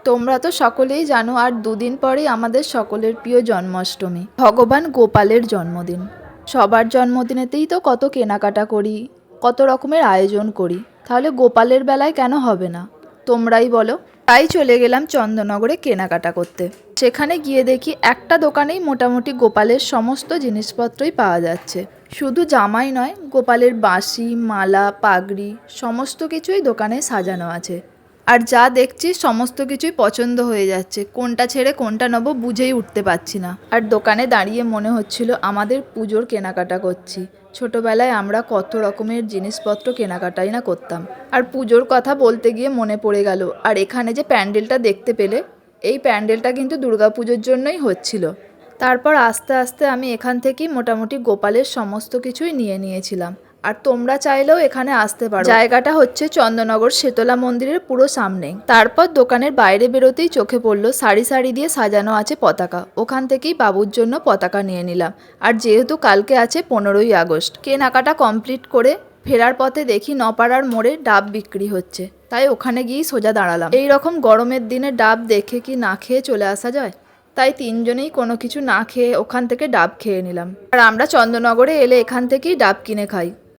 তোমরা তো সকলেই জানো আর দুদিন পরেই আমাদের সকলের প্রিয় জন্মাষ্টমী, ভগবান গোপালের জন্মদিন। সবার জন্মদিনেতেই তো কত কেনাকাটা করি, কত রকমের আয়োজন করি, তাহলে গোপালের বেলায় কেন হবে না? তোমরাই বলো। তাই চলে গেলাম চন্দননগরে কেনাকাটা করতে। সেখানে গিয়ে দেখি একটা দোকানেই মোটামুটি গোপালের সমস্ত জিনিসপত্রই পাওয়া যাচ্ছে। শুধু জামাই নয়, গোপালের বাঁশি, মালা, পাগড়ি সমস্ত কিছুই দোকানে সাজানো আছে। আর যা দেখছি সমস্ত কিছুই পছন্দ হয়ে যাচ্ছে, কোনটা ছেড়ে কোনটা নেবো বুঝেই উঠতে পারছি না। আর দোকানে দাঁড়িয়ে মনে হচ্ছিল আমাদের পুজোর কেনাকাটা করছি। ছোটবেলায় আমরা কত রকমের জিনিসপত্র কেনাকাটাই না করতাম। আর পুজোর কথা বলতে গিয়ে মনে পড়ে গেল, আর এখানে যে প্যান্ডেলটা দেখতে পেলে, এই প্যান্ডেলটা কিন্তু দুর্গাপুজোর জন্যই হচ্ছিল। তারপর আস্তে আস্তে আমি এখান থেকেই মোটামুটি গোপালের সমস্ত কিছুই নিয়ে নিয়েছিলাম। আর তোমরা চাইলেও এখানে আসতে পারো। জায়গাটা হচ্ছে চন্দননগর শেতলা মন্দিরের পুরো সামনে। তারপর দোকানের বাইরে বেরোতেই চোখে পড়লো সারি সারি দিয়ে সাজানো আছে পতাকা। ওখান থেকেই বাবুর জন্য পতাকা নিয়ে নিলাম। আর যেহেতু কালকে আছে 15ই আগস্ট, কেনাকাটা কমপ্লিট করে ফেরার পথে দেখি নপাড়ার মোড়ে ডাব বিক্রি হচ্ছে, তাই ওখানে গিয়েই সোজা দাঁড়ালাম। এই রকম গরমের দিনে ডাব দেখে কি না খেয়ে চলে আসা যায়? তাই তিনজনেই কোনো কিছু না খেয়ে ওখান থেকে ডাব খেয়ে নিলাম। আর আমরা চন্দননগরে এলে এখান থেকেই ডাব কিনে খাই।